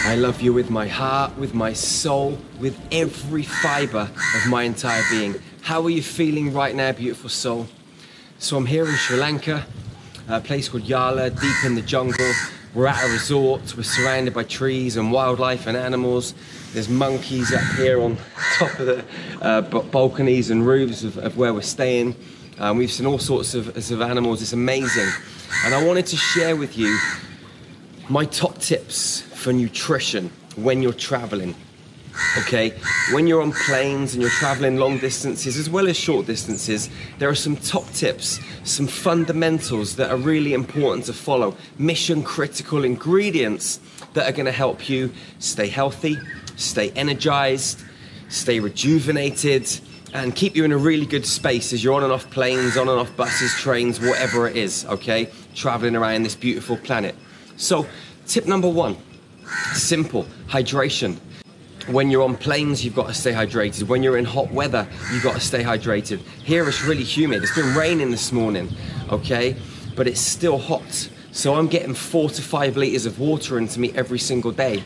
I love you with my heart, with my soul, with every fiber of my entire being. How are you feeling right now, beautiful soul? So I'm here in Sri Lanka, a place called Yala, deep in the jungle. We're at a resort, we're surrounded by trees and wildlife and animals. There's monkeys up here on top of the balconies and roofs of where we're staying. We've seen all sorts of animals, it's amazing. And I wanted to share with you my top tips for nutrition when you're traveling. Okay, when you're on planes and you're traveling long distances as well as short distances, there are some top tips, some fundamentals that are really important to follow, mission critical ingredients that are going to help you stay healthy, stay energized, stay rejuvenated, and keep you in a really good space as you're on and off planes, on and off buses, trains, whatever it is, okay, traveling around this beautiful planet. So tip number one, simple, hydration. When you're on planes, you've got to stay hydrated. When you're in hot weather, you've got to stay hydrated. Here it's really humid. It's been raining this morning, okay? But it's still hot. So I'm getting 4 to 5 liters of water into me every single day.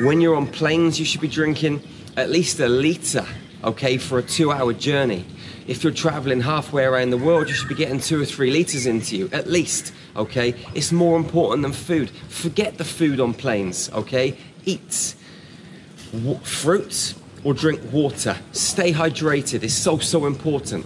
When you're on planes, you should be drinking at least a liter, okay, for a 2-hour journey. If you're traveling halfway around the world, you should be getting 2 or 3 liters into you, at least, okay? It's more important than food. Forget the food on planes, okay? Eat fruits or drink water. Stay hydrated. It's so important.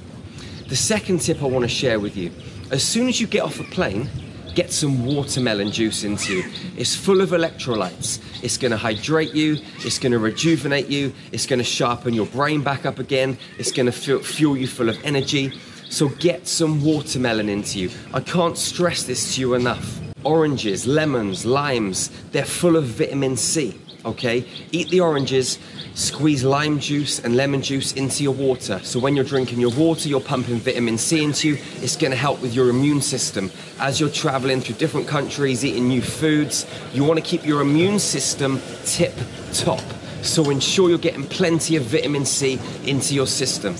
The second tip I want to share with you, as soon as you get off a plane, get some watermelon juice into you. It's full of electrolytes. It's going to hydrate you, it's going to rejuvenate you, it's going to sharpen your brain back up again, it's going to fuel you full of energy. So get some watermelon into you. I can't stress this to you enough. Oranges, lemons, limes, they're full of vitamin C. Okay, eat the oranges, squeeze lime juice and lemon juice into your water. So when you're drinking your water, you're pumping vitamin C into you. It's going to help with your immune system. As you're traveling through different countries, eating new foods, you want to keep your immune system tip top. So ensure you're getting plenty of vitamin C into your system.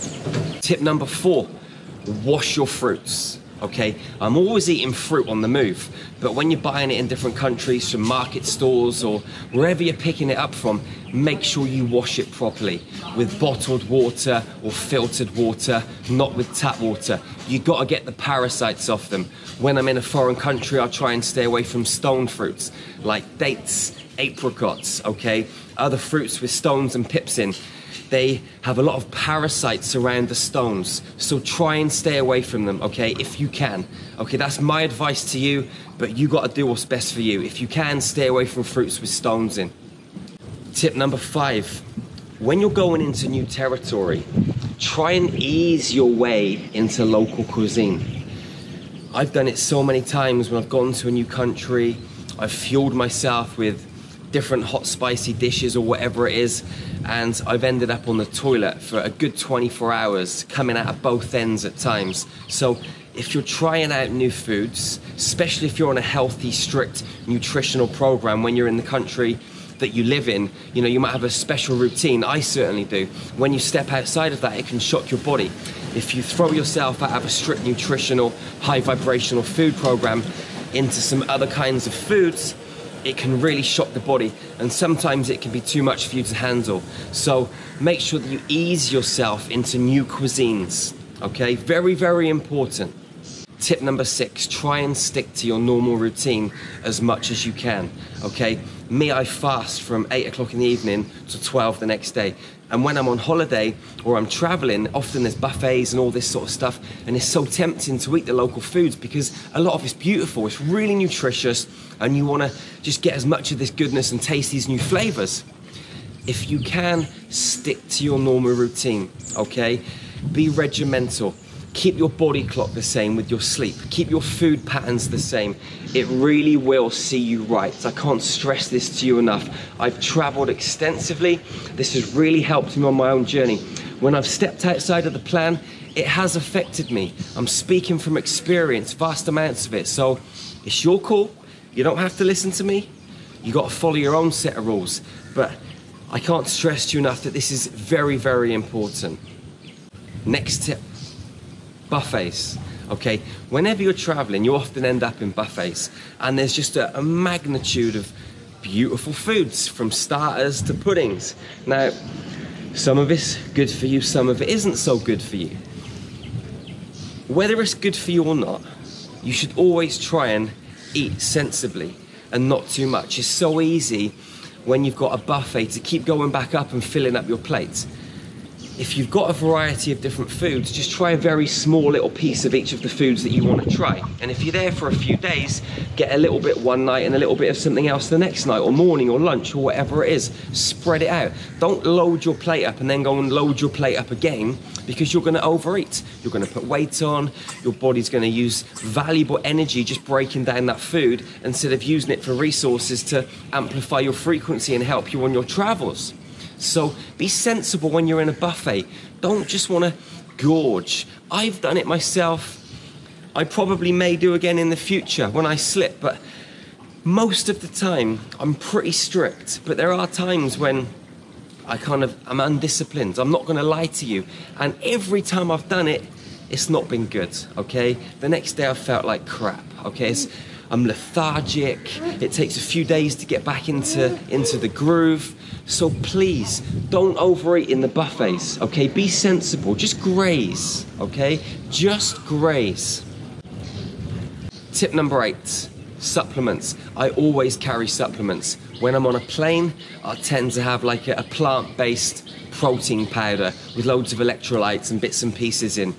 Tip number 4, wash your fruits. Okay, I'm always eating fruit on the move, but when you're buying it in different countries from market stores or wherever you're picking it up from, make sure you wash it properly with bottled water or filtered water, not with tap water. You got to get the parasites off them. When I'm in a foreign country, I'll try and stay away from stone fruits like dates, apricots, okay, other fruits with stones and pips in. They have a lot of parasites around the stones, so try and stay away from them, okay, if you can. Okay, that's my advice to you, but you got to do what's best for you. If you can, stay away from fruits with stones in. Tip number 5, when you're going into new territory, try and ease your way into local cuisine. I've done it so many times when I've gone to a new country. I've fueled myself with different hot spicy dishes or whatever it is, and I've ended up on the toilet for a good 24 hours, coming out of both ends at times. So if you're trying out new foods, especially if you're on a healthy, strict nutritional program when you're in the country that you live in, you know, you might have a special routine. I certainly do. When you step outside of that, it can shock your body. If you throw yourself out of a strict nutritional, high vibrational food program into some other kinds of foods, it can really shock the body, and sometimes it can be too much for you to handle. So make sure that you ease yourself into new cuisines, okay? Very important. Tip number 6, try and stick to your normal routine as much as you can, okay? Me, I fast from 8 o'clock in the evening to 12 the next day. And when I'm on holiday or I'm traveling, often there's buffets and all this sort of stuff, and it's so tempting to eat the local foods because a lot of it's beautiful, it's really nutritious, and you want to just get as much of this goodness and taste these new flavors. If you can, stick to your normal routine, okay? Be regimental. Keep your body clock the same with your sleep. Keep your food patterns the same. It really will see you right. I can't stress this to you enough. I've traveled extensively. This has really helped me on my own journey. When I've stepped outside of the plan, it has affected me. I'm speaking from experience, vast amounts of it. So it's your call. You don't have to listen to me. You got to follow your own set of rules. But I can't stress to you enough that this is very important. Next tip. Buffets, okay? Whenever you're traveling, you often end up in buffets, and there's just a magnitude of beautiful foods, from starters to puddings. Now, some of it's good for you, some of it isn't so good for you. Whether it's good for you or not, you should always try and eat sensibly and not too much. It's so easy when you've got a buffet to keep going back up and filling up your plate. If you've got a variety of different foods, just try a very small little piece of each of the foods that you want to try. And if you're there for a few days, get a little bit one night and a little bit of something else the next night, or morning or lunch or whatever it is. Spread it out. Don't load your plate up and then go and load your plate up again, because you're going to overeat. You're going to put weight on. Your body's going to use valuable energy just breaking down that food instead of using it for resources to amplify your frequency and help you on your travels. So be sensible when you're in a buffet. Don't just want to gorge. I've done it myself. I probably may do again in the future when I slip, but most of the time I'm pretty strict. But there are times when I'm undisciplined. I'm not going to lie to you. And every time I've done it, it's not been good, okay? The next day I felt like crap, okay? I'm lethargic. It takes a few days to get back into the groove. So please, don't overeat in the buffets, okay? Be sensible, just graze, okay? Just graze. Tip number 8, supplements. I always carry supplements. When I'm on a plane, I tend to have like a plant-based protein powder with loads of electrolytes and bits and pieces in.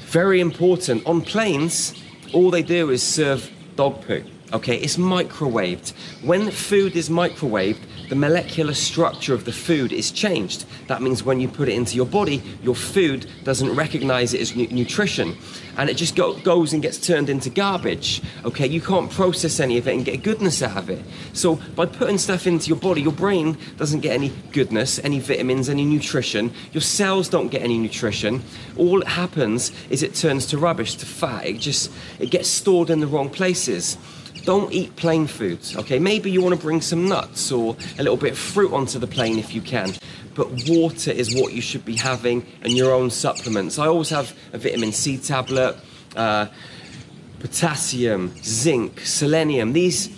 Very important, on planes, all they do is serve dog poo, okay? It's microwaved. When food is microwaved, the molecular structure of the food is changed. That means when you put it into your body, your food doesn't recognize it as nutrition, and it just goes and gets turned into garbage, okay? You can't process any of it and get goodness out of it. So by putting stuff into your body, your brain doesn't get any goodness, any vitamins, any nutrition. Your cells don't get any nutrition. All that happens is it turns to rubbish, to fat. It gets stored in the wrong places. Don't eat plain foods, okay? Maybe you want to bring some nuts or a little bit of fruit onto the plane if you can. But water is what you should be having, and your own supplements. I always have a vitamin C tablet, potassium, zinc, selenium. These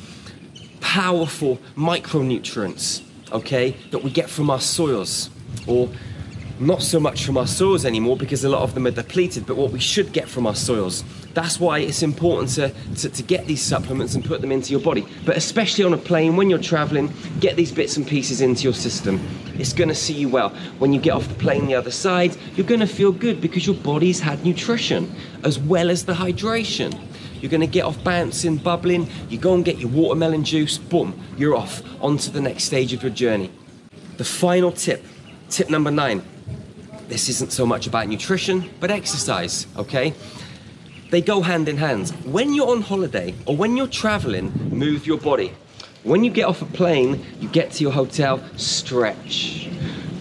powerful micronutrients, okay, that we get from our soils. Or not so much from our soils anymore, because a lot of them are depleted, but what we should get from our soils. That's why it's important to get these supplements and put them into your body. But especially on a plane, when you're traveling, get these bits and pieces into your system. It's going to see you well. When you get off the plane the other side, you're going to feel good because your body's had nutrition as well as the hydration. You're going to get off bouncing, bubbling. You go and get your watermelon juice, boom, you're off onto the next stage of your journey. The final tip, tip number 9. This isn't so much about nutrition, but exercise, okay? They go hand in hand. When you're on holiday or when you're traveling, move your body. When you get off a plane, you get to your hotel, stretch.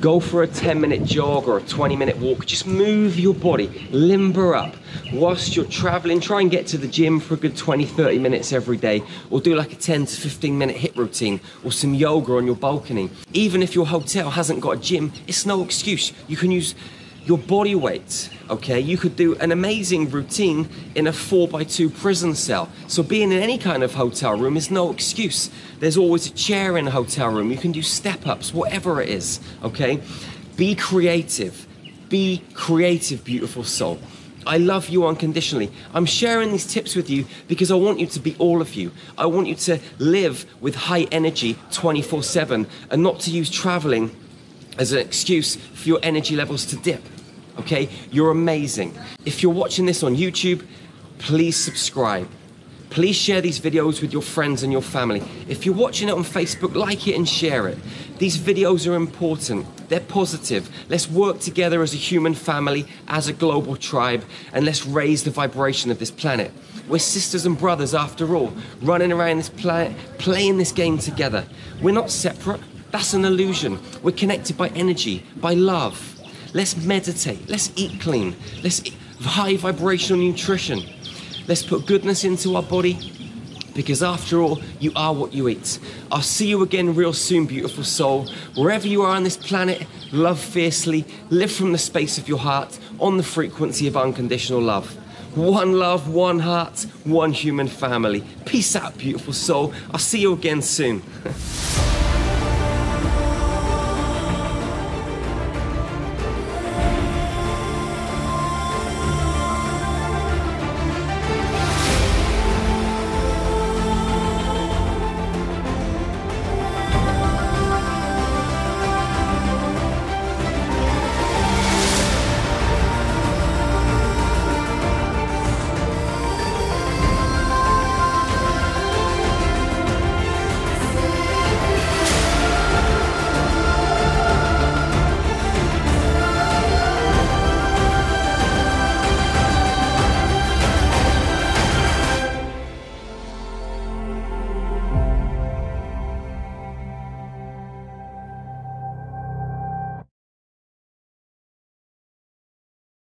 Go for a 10-minute jog or a 20-minute walk. Just move your body, limber up. Whilst you're traveling, try and get to the gym for a good 20-30 minutes every day, or do like a 10 to 15-minute HIIT routine or some yoga on your balcony. Even if your hotel hasn't got a gym, it's no excuse. You can use your body weight, okay? You could do an amazing routine in a 4x2 prison cell. So being in any kind of hotel room is no excuse. There's always a chair in a hotel room. You can do step-ups, whatever it is, okay? Be creative. Be creative, beautiful soul. I love you unconditionally. I'm sharing these tips with you because I want you to be all of you. I want you to live with high energy 24/7 and not to use traveling as an excuse for your energy levels to dip. Okay, you're amazing. If you're watching this on YouTube, please subscribe. Please share these videos with your friends and your family. If you're watching it on Facebook, like it and share it. These videos are important. They're positive. Let's work together as a human family, as a global tribe, and let's raise the vibration of this planet. We're sisters and brothers after all, running around this planet, playing this game together. We're not separate. That's an illusion. We're connected by energy, by love. Let's meditate. Let's eat clean. Let's eat high vibrational nutrition. Let's put goodness into our body, because after all, you are what you eat. I'll see you again real soon, beautiful soul. Wherever you are on this planet, love fiercely, live from the space of your heart, on the frequency of unconditional love. One love, one heart, one human family. Peace out, beautiful soul. I'll see you again soon.